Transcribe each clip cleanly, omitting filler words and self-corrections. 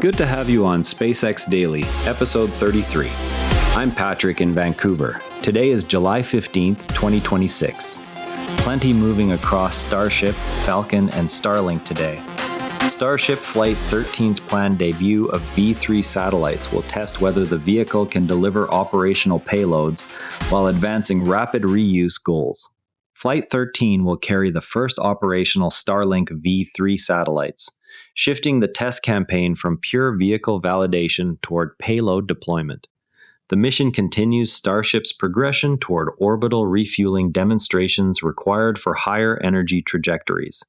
Good to have you on SpaceX Daily, episode 33. I'm Patrick in Vancouver. Today is July 15th, 2026. Plenty moving across Starship, Falcon, and Starlink today. Starship Flight 13's planned debut of V3 satellites will test whether the vehicle can deliver operational payloads while advancing rapid reuse goals. Flight 13 will carry the first operational Starlink V3 satellites, shifting the test campaign from pure vehicle validation toward payload deployment. The mission continues Starship's progression toward orbital refueling demonstrations required for higher energy trajectories.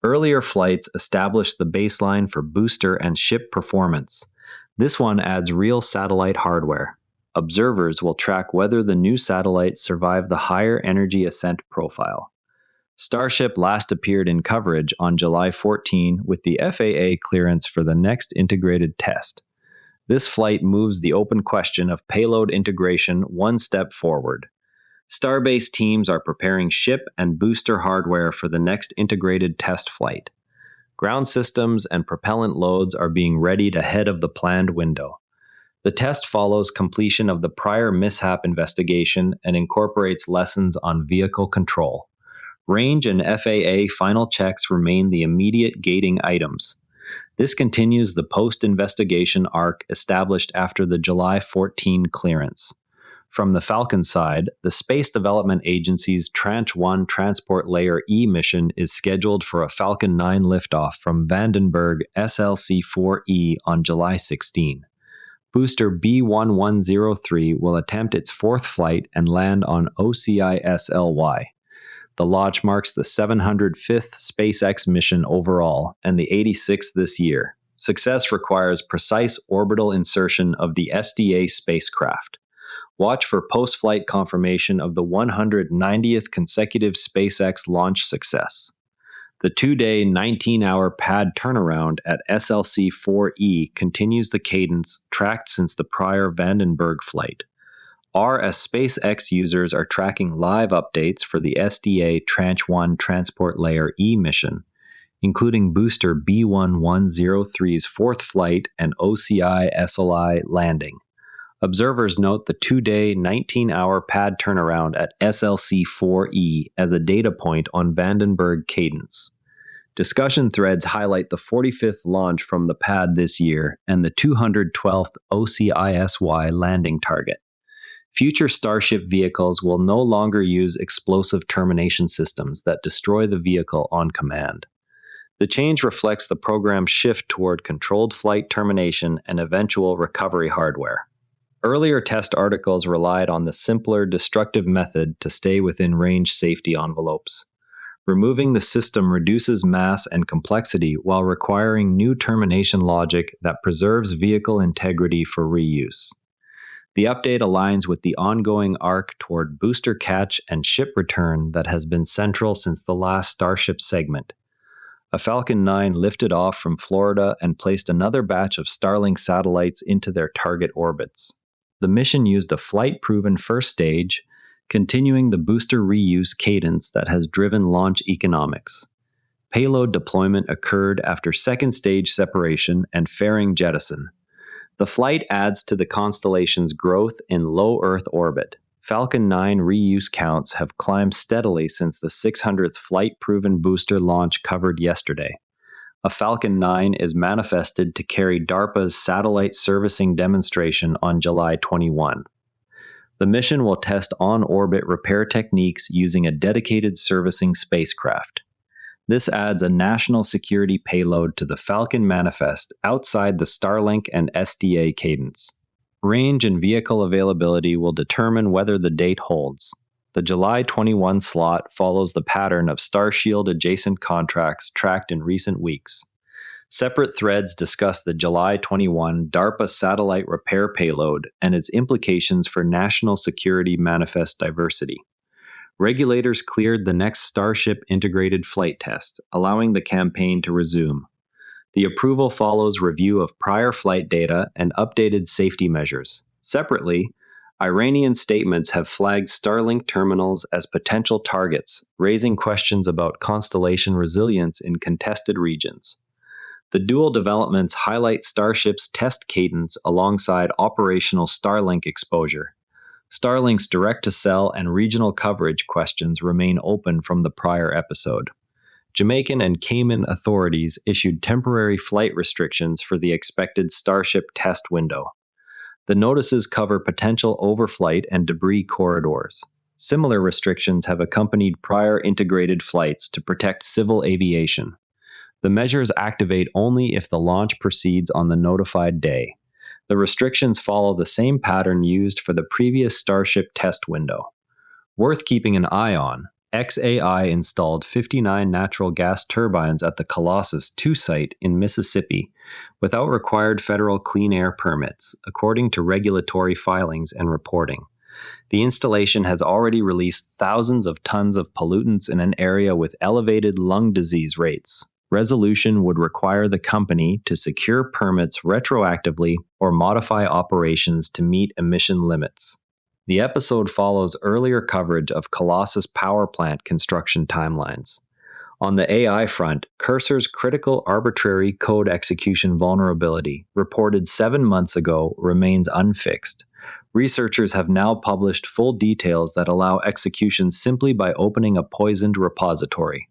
Earlier flights established the baseline for booster and ship performance. This one adds real satellite hardware. Observers will track whether the new satellites survive the higher energy ascent profile. Starship last appeared in coverage on July 14 with the FAA clearance for the next integrated test. This flight moves the open question of payload integration one step forward. Starbase teams are preparing ship and booster hardware for the next integrated test flight. Ground systems and propellant loads are being readied ahead of the planned window. The test follows completion of the prior mishap investigation and incorporates lessons on vehicle control. Range and FAA final checks remain the immediate gating items. This continues the post-investigation arc established after the July 14 clearance. From the Falcon side, the Space Development Agency's Tranche 1 Transport Layer E mission is scheduled for a Falcon 9 liftoff from Vandenberg SLC-4E on July 16. Booster B1103 will attempt its fourth flight and land on OCISLY. The launch marks the 705th SpaceX mission overall and the 86th this year. Success requires precise orbital insertion of the SDA spacecraft. Watch for post-flight confirmation of the 190th consecutive SpaceX launch success. The 2-day, 19-hour pad turnaround at SLC-4E continues the cadence tracked since the prior Vandenberg flight. As SpaceX users are tracking live updates for the SDA Tranche 1 Transport Layer E mission, including booster B1103's fourth flight and OCISLY landing. Observers note the 2-day, 19-hour pad turnaround at SLC-4E as a data point on Vandenberg cadence. Discussion threads highlight the 45th launch from the pad this year and the 212th OCISLY landing target. Future Starship vehicles will no longer use explosive termination systems that destroy the vehicle on command. The change reflects the program's shift toward controlled flight termination and eventual recovery hardware. Earlier test articles relied on the simpler destructive method to stay within range safety envelopes. Removing the system reduces mass and complexity while requiring new termination logic that preserves vehicle integrity for reuse. The update aligns with the ongoing arc toward booster catch and ship return that has been central since the last Starship segment. A Falcon 9 lifted off from Florida and placed another batch of Starlink satellites into their target orbits. The mission used a flight-proven first stage, continuing the booster reuse cadence that has driven launch economics. Payload deployment occurred after second stage separation and fairing jettison. The flight adds to the constellation's growth in low Earth orbit. Falcon 9 reuse counts have climbed steadily since the 600th flight-proven booster launch covered yesterday. A Falcon 9 is manifested to carry DARPA's satellite servicing demonstration on July 21. The mission will test on-orbit repair techniques using a dedicated servicing spacecraft. This adds a national security payload to the Falcon manifest outside the Starlink and SDA cadence. Range and vehicle availability will determine whether the date holds. The July 21 slot follows the pattern of Starshield adjacent contracts tracked in recent weeks. Separate threads discuss the July 21 DARPA satellite repair payload and its implications for national security manifest diversity. Regulators cleared the next Starship integrated flight test, allowing the campaign to resume. The approval follows review of prior flight data and updated safety measures. Separately, Iranian statements have flagged Starlink terminals as potential targets, raising questions about constellation resilience in contested regions. The dual developments highlight Starship's test cadence alongside operational Starlink exposure. Starlink's direct-to-cell and regional coverage questions remain open from the prior episode. Jamaican and Cayman authorities issued temporary flight restrictions for the expected Starship test window. The notices cover potential overflight and debris corridors. Similar restrictions have accompanied prior integrated flights to protect civil aviation. The measures activate only if the launch proceeds on the notified day. The restrictions follow the same pattern used for the previous Starship test window. Worth keeping an eye on, XAI installed 59 natural gas turbines at the Colossus 2 site in Mississippi without required federal clean air permits, according to regulatory filings and reporting. The installation has already released thousands of tons of pollutants in an area with elevated lung disease rates. Resolution would require the company to secure permits retroactively or modify operations to meet emission limits. The episode follows earlier coverage of Colossus power plant construction timelines. On the AI front, Cursor's critical arbitrary code execution vulnerability, reported 7 months ago, remains unfixed. Researchers have now published full details that allow execution simply by opening a poisoned repository.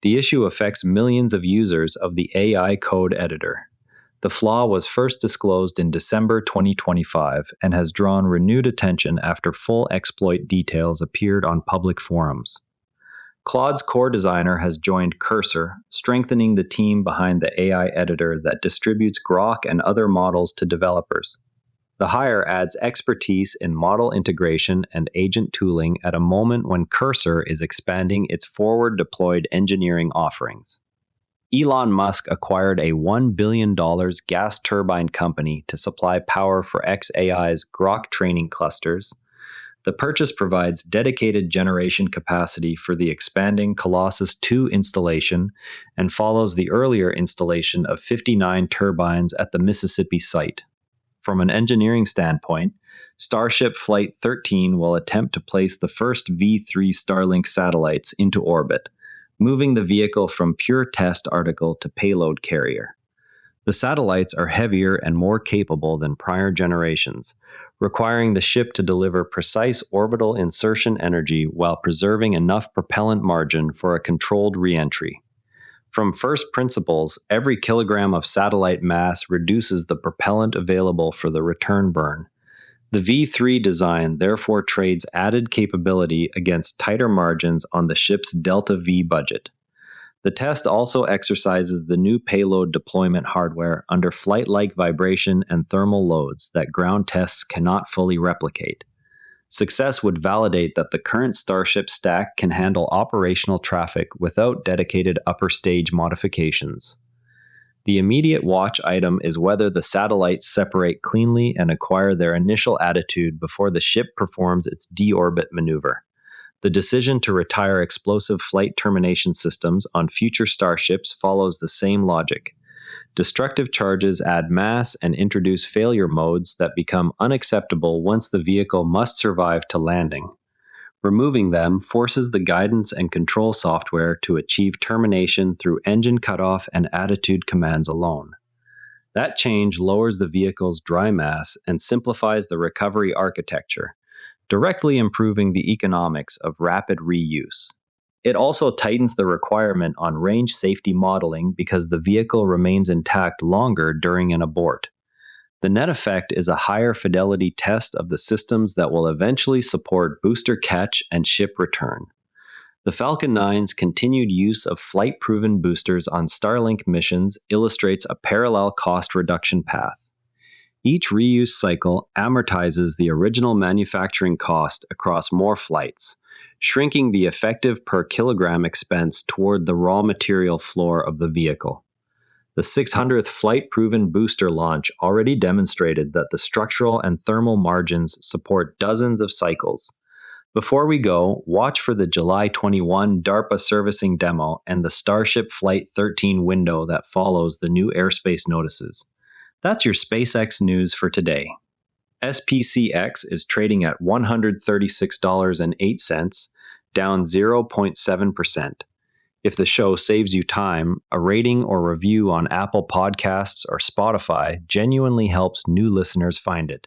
The issue affects millions of users of the AI code editor. The flaw was first disclosed in December 2025 and has drawn renewed attention after full exploit details appeared on public forums. Claude's core designer has joined Cursor, strengthening the team behind the AI editor that distributes Grok and other models to developers. The hire adds expertise in model integration and agent tooling at a moment when Cursor is expanding its forward-deployed engineering offerings. Elon Musk acquired a $1 billion gas turbine company to supply power for xAI's Grok training clusters. The purchase provides dedicated generation capacity for the expanding Colossus 2 installation and follows the earlier installation of 59 turbines at the Mississippi site. From an engineering standpoint, Starship Flight 13 will attempt to place the first V3 Starlink satellites into orbit, moving the vehicle from pure test article to payload carrier. The satellites are heavier and more capable than prior generations, requiring the ship to deliver precise orbital insertion energy while preserving enough propellant margin for a controlled re-entry. From first principles, every kilogram of satellite mass reduces the propellant available for the return burn. The V3 design therefore trades added capability against tighter margins on the ship's Delta V budget. The test also exercises the new payload deployment hardware under flight-like vibration and thermal loads that ground tests cannot fully replicate. Success would validate that the current Starship stack can handle operational traffic without dedicated upper stage modifications. The immediate watch item is whether the satellites separate cleanly and acquire their initial attitude before the ship performs its deorbit maneuver. The decision to retire explosive flight termination systems on future Starships follows the same logic. Destructive charges add mass and introduce failure modes that become unacceptable once the vehicle must survive to landing. Removing them forces the guidance and control software to achieve termination through engine cutoff and attitude commands alone. That change lowers the vehicle's dry mass and simplifies the recovery architecture, directly improving the economics of rapid reuse. It also tightens the requirement on range safety modeling because the vehicle remains intact longer during an abort. The net effect is a higher fidelity test of the systems that will eventually support booster catch and ship return. The Falcon 9's continued use of flight-proven boosters on Starlink missions illustrates a parallel cost reduction path. Each reuse cycle amortizes the original manufacturing cost across more flights, shrinking the effective per kilogram expense toward the raw material floor of the vehicle. The 600th flight-proven booster launch already demonstrated that the structural and thermal margins support dozens of cycles. Before we go, watch for the July 21 DARPA servicing demo and the Starship Flight 13 window that follows the new airspace notices. That's your SpaceX news for today. SPCX is trading at $136.08, down 0.7%. If the show saves you time, a rating or review on Apple Podcasts or Spotify genuinely helps new listeners find it.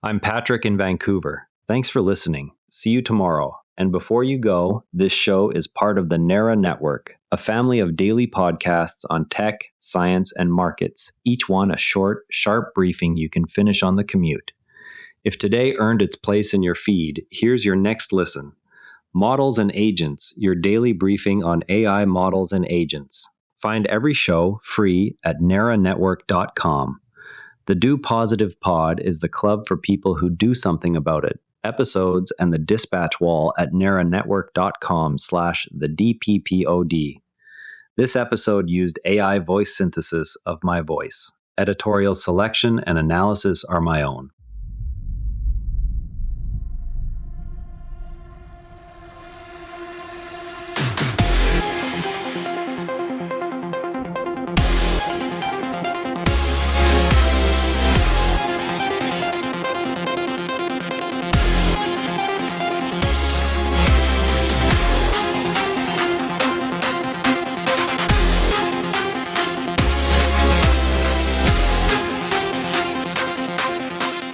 I'm Patrick in Vancouver. Thanks for listening. See you tomorrow. And before you go, this show is part of the NARA Network, a family of daily podcasts on tech, science, and markets, each one a short, sharp briefing you can finish on the commute. If today earned its place in your feed, here's your next listen. Models and Agents, your daily briefing on AI models and agents. Find every show free at naranetwork.com. The Do Positive Pod is the club for people who do something about it. Episodes and the dispatch wall at naranetwork.com/thedppod. This episode used AI voice synthesis of my voice. Editorial selection and analysis are my own.